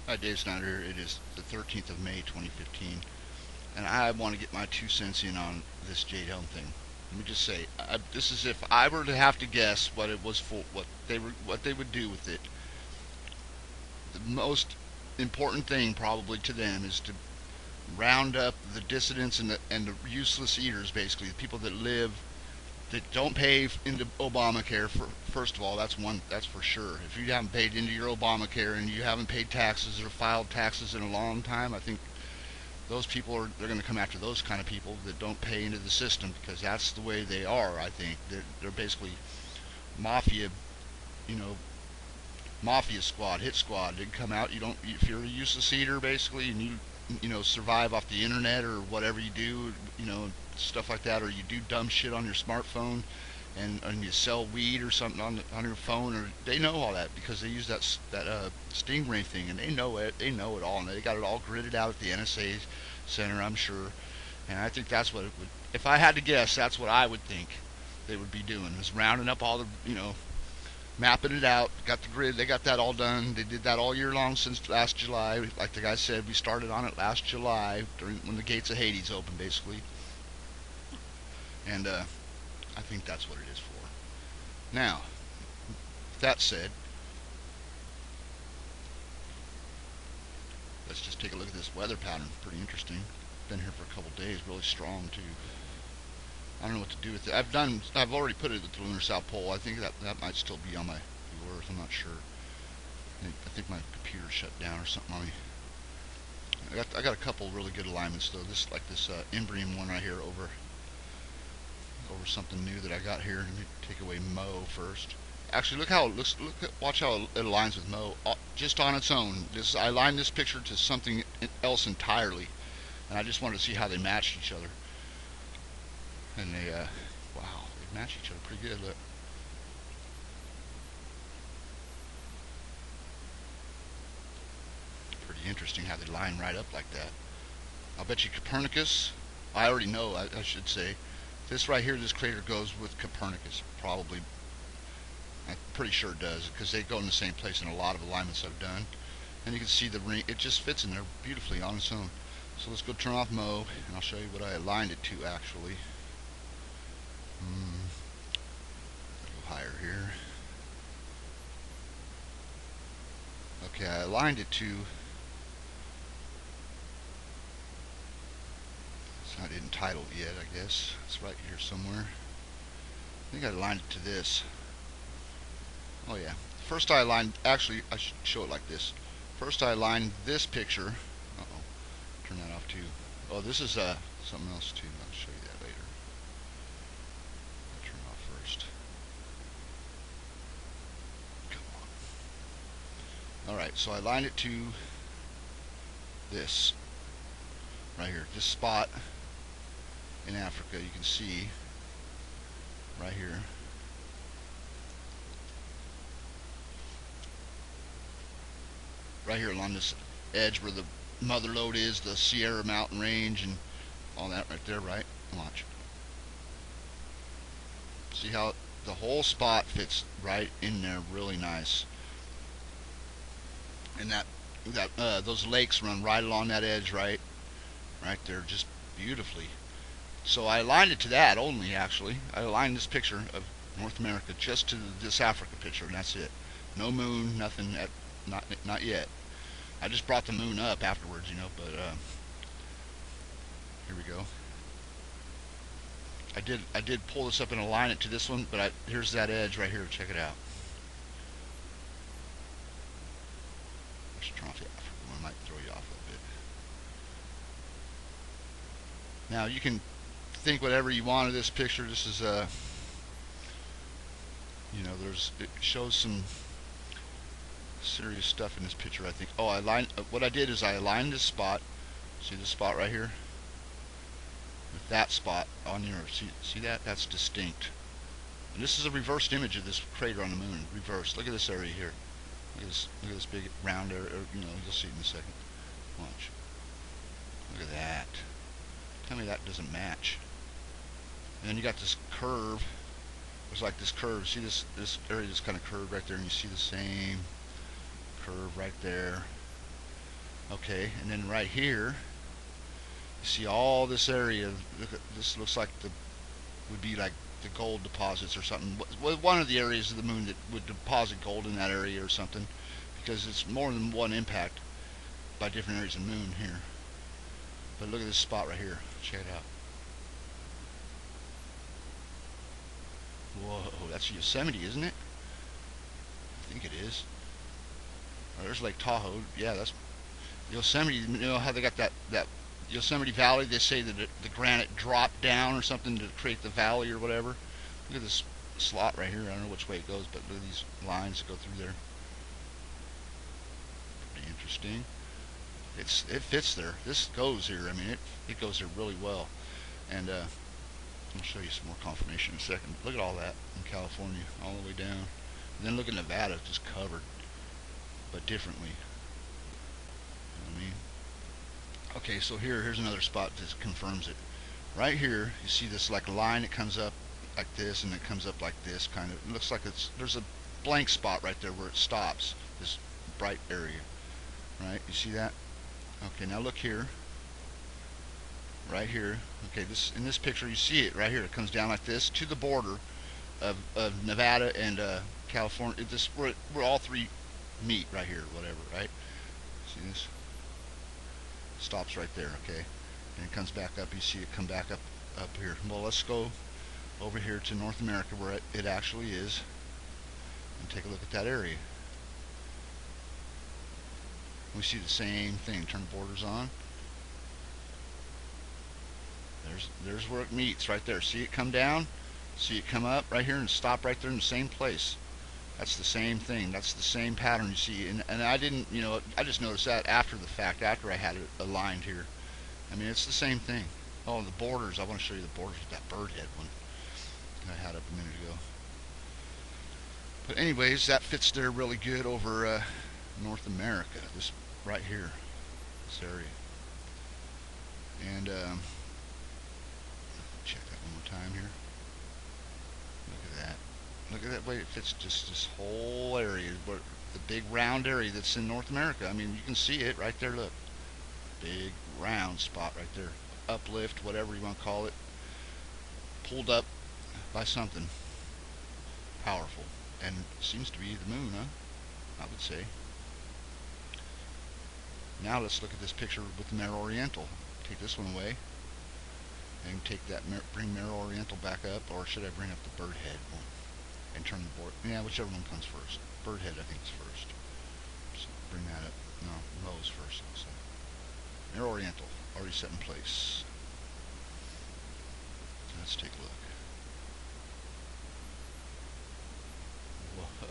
Hi, Dave Snyder here. It is the 13th of May, 2015, and I want to get my 2 cents in on this Jade Helm thing. Let me just say, this is if I were to have to guess what it was for, what they would do with it. The most important thing probably to them is to round up the dissidents and the useless eaters, basically the people that live that don't pay into Obamacare. First of all, that's for sure. If you haven't paid into your Obamacare and you haven't paid taxes or filed taxes in a long time, I think those people they're going to come after those kind of people that don't pay into the system, because that's the way they are. I think they're basically mafia, you know, mafia squad, hit squad. They come out. You don't if you're a useless eater basically, and you survive off the internet or whatever you do, stuff like that, or you do dumb shit on your smartphone, and you sell weed or something on your phone, or they know all that because they use that stingray thing, and they know it all, and they got it all gridded out at the NSA center, I'm sure. And I think that's what it would. If I had to guess, that's what I would think they would be doing, is rounding up all the, mapping it out. Got the grid. They got that all done. They did that all year long since last July. Like the guy said, we started on it last July when the gates of Hades opened, basically. And I think that's what it is for. Now, with that said, let's just take a look at this weather pattern. Pretty interesting. Been here for a couple days. Really strong too. I don't know what to do with it. I've already put it at the lunar south pole. I think that might still be on my Earth. I'm not sure. I think my computer shut down or something on me. I got a couple really good alignments though. This Imbrium one right here over something new that I got here. Let me take away Mo first. Actually, look how it looks. Watch how it aligns with Mo just on its own. I aligned this picture to something else entirely, and I just wanted to see how they matched each other. And wow, they match each other pretty good. Look. Pretty interesting how they line right up like that. I'll bet you Copernicus. I already know. I should say. This right here, this crater goes with Copernicus, probably. I'm pretty sure it does, because they go in the same place in a lot of alignments I've done. And you can see the ring, it just fits in there beautifully on its own. So let's go turn off Mo, and I'll show you what I aligned it to, actually. Go higher here. Okay, I aligned it to... I didn't title it yet, I guess. It's right here somewhere. I think I aligned it to this. Oh yeah. First I aligned, actually I should show it like this. First I aligned this picture. Uh-oh. Turn that off too. Oh, this is something else too. I'll show you that later. I'll turn it off first. Come on. Alright, so I aligned it to this. Right here. This spot in Africa, you can see right here. Right here along this edge where the mother lode is, the Sierra mountain range and all that right there, right? Watch. See how the whole spot fits right in there, really nice. And those lakes run right along that edge, right there, just beautifully. So I aligned it to that only, actually. I aligned this picture of North America just to this Africa picture, and that's it. No moon, nothing, not yet. I just brought the moon up afterwards, but here we go. I did pull this up and align it to this one, but here's that edge right here. Check it out. I should turn off the Africa one. I might throw you off a bit. Now you can think whatever you want of this picture. This is it shows some serious stuff in this picture, I think. Oh, what I did is I aligned this spot. See this spot right here? With that spot on here. See that? That's distinct. And this is a reversed image of this crater on the moon. Reversed. Look at this area here. Look at this big round area. You'll see it in a second. Watch. Look at that. Tell me that doesn't match. And then you got this curve. It's like this curve. See this area is kind of curved right there, and you see the same curve right there. Okay, and then right here, you see all this area. Look at, this looks like the would be like the gold deposits or something. One of the areas of the moon that would deposit gold in that area or something, because it's more than one impact by different areas of the moon here. But look at this spot right here. Check it out. Whoa, that's Yosemite, isn't it? I think it is. Oh, there's Lake Tahoe. Yeah, that's Yosemite. You know how they got that Yosemite Valley? They say that the granite dropped down or something to create the valley or whatever. Look at this slot right here. I don't know which way it goes, but look at these lines that go through there. Pretty interesting. It fits there. This goes here. I mean, it goes there really well. And I'll show you some more confirmation in a second. Look at all that in California, all the way down. And then look at Nevada, just covered, but differently. You know what I mean? Okay, so here's another spot that confirms it. Right here, you see this like line that comes up like this, and it comes up like this, kind of. It looks like there's a blank spot right there where it stops. This bright area, right? You see that? Okay, now look here. Right here. Okay, this in this picture you see it right here. It comes down like this to the border of Nevada and California. Where all three meet right here, whatever, right? See this? Stops right there, okay? And it comes back up. You see it come back up here. Well, let's go over here to North America where it actually is and take a look at that area. We see the same thing. Turn the borders on. There's where it meets right there. See it come down, see it come up right here and stop right there in the same place. That's the same thing. That's the same pattern you see. And I didn't, I just noticed that after the fact, after I had it aligned here. I mean, it's the same thing. Oh, the borders. I want to show you the borders with that bird head one that I had up a minute ago. But anyways, that fits there really good over North America. This right here, this area. And check that one more time here. Look at that. Look at that way it fits just this whole area, where the big round area that's in North America. I mean, you can see it right there. Look, big round spot right there. Uplift, whatever you want to call it, pulled up by something powerful, and seems to be the moon, huh? I would say. Now let's look at this picture with the Mare Oriental. Take this one away, and take that, bring Mare Oriental back up, or should I bring up the bird head one and turn the board? Yeah, whichever one comes first. Bird head, I think, is first. So bring that up. No, Mo's first. So Mare Oriental already set in place. So let's take a look. Whoa!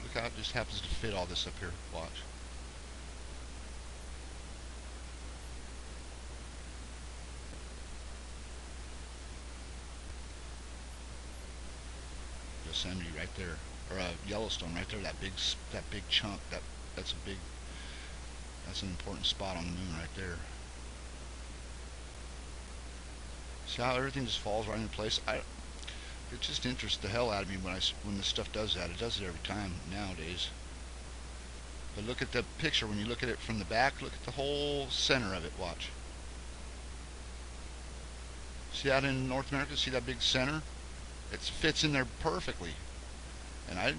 Look how it just happens to fit all this up here. Watch. Yosemite right there, or Yellowstone right there. That big chunk. That's an important spot on the moon right there. See how everything just falls right into place. It just interests the hell out of me when this stuff does that. It does it every time nowadays. But look at the picture when you look at it from the back. Look at the whole center of it. Watch. See that in North America? See that big center? It fits in there perfectly. And I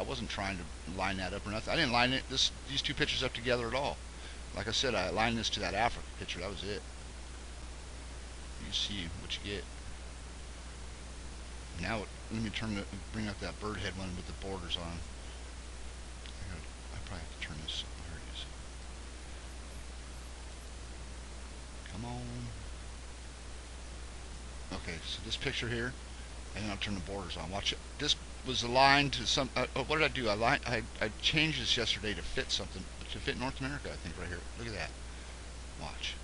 wasn't trying to line that up or nothing. I didn't line these two pictures up together at all. Like I said, I aligned this to that Africa picture. That was it. You see what you get. Now let me bring up that bird head one with the borders on. I probably have to turn this. There it is. Come on. Okay, so this picture here, and then I'll turn the borders on. Watch it. This was aligned to some. What did I do? I changed this yesterday to fit something, to fit North America. I think right here. Look at that. Watch.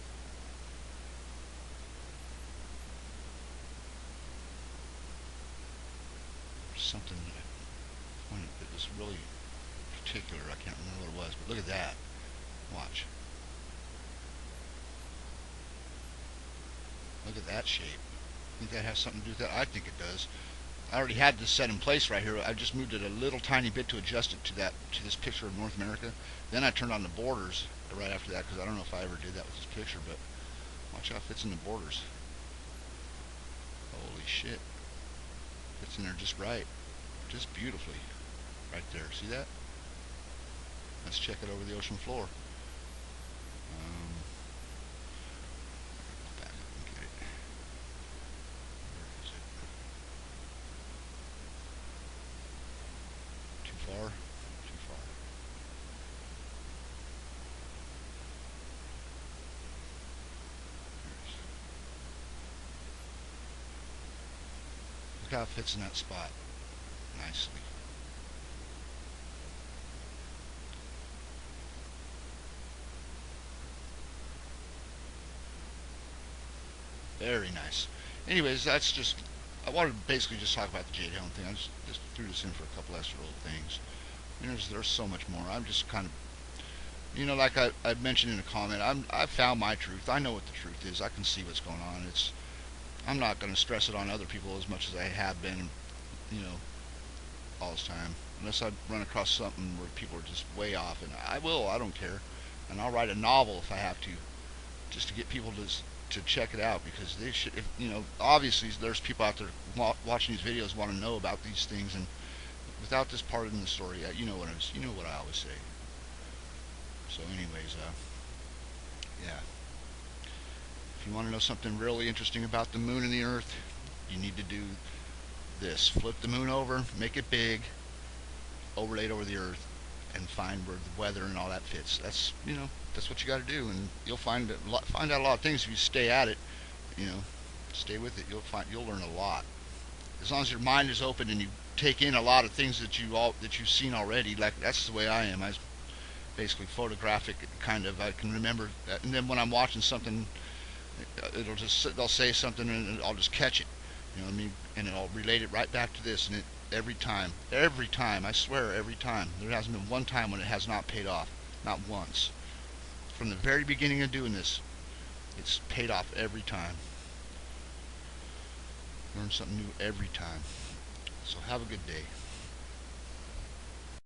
Something that was really particular. I can't remember what it was, but look at that. Watch. Look at that shape. Think that has something to do with that? I think it does. I already had this set in place right here. I just moved it a little tiny bit to adjust it to this picture of North America. Then I turned on the borders, right after that, because I don't know if I ever did that with this picture, but watch how it fits in the borders. Holy shit. Fits in there just right. Just beautifully. Right there. See that? Let's check it over the ocean floor. Back up and get it. Where is it? Too far? Too far. Look how it fits in that spot. Nicely. Very nice. Anyways, that's just, I wanted to basically just talk about the Jade Helm thing. I just threw this in for a couple extra little things. There's so much more. I'm just kind of, like I mentioned in a comment, I've found my truth. I know what the truth is. I can see what's going on. I'm not going to stress it on other people as much as I have been, you know, all this time. Unless I run across something where people are just way off, and I will. I don't care, and I'll write a novel if I have to, just to get people to check it out, because they should. If, obviously there's people out there watching these videos want to know about these things, and without this part in the story, you know what I always say. So, anyways, yeah. If you want to know something really interesting about the moon and the Earth, you need to do this: flip the moon over, make it big, overlay it over the Earth, and find where the weather and all that fits. That's what you got to do, and you'll find out a lot of things if you stay at it. You know, stay with it. You'll learn a lot, as long as your mind is open and you take in a lot of things that you've seen already. Like, that's the way I am. I basically photographic kind of. I can remember that, and then when I'm watching something, they'll say something and I'll just catch it. You know what I mean? And I'll relate it right back to this, and every time, I swear, every time. There hasn't been one time when it has not paid off, not once. From the very beginning of doing this, it's paid off every time. Learn something new every time. So have a good day.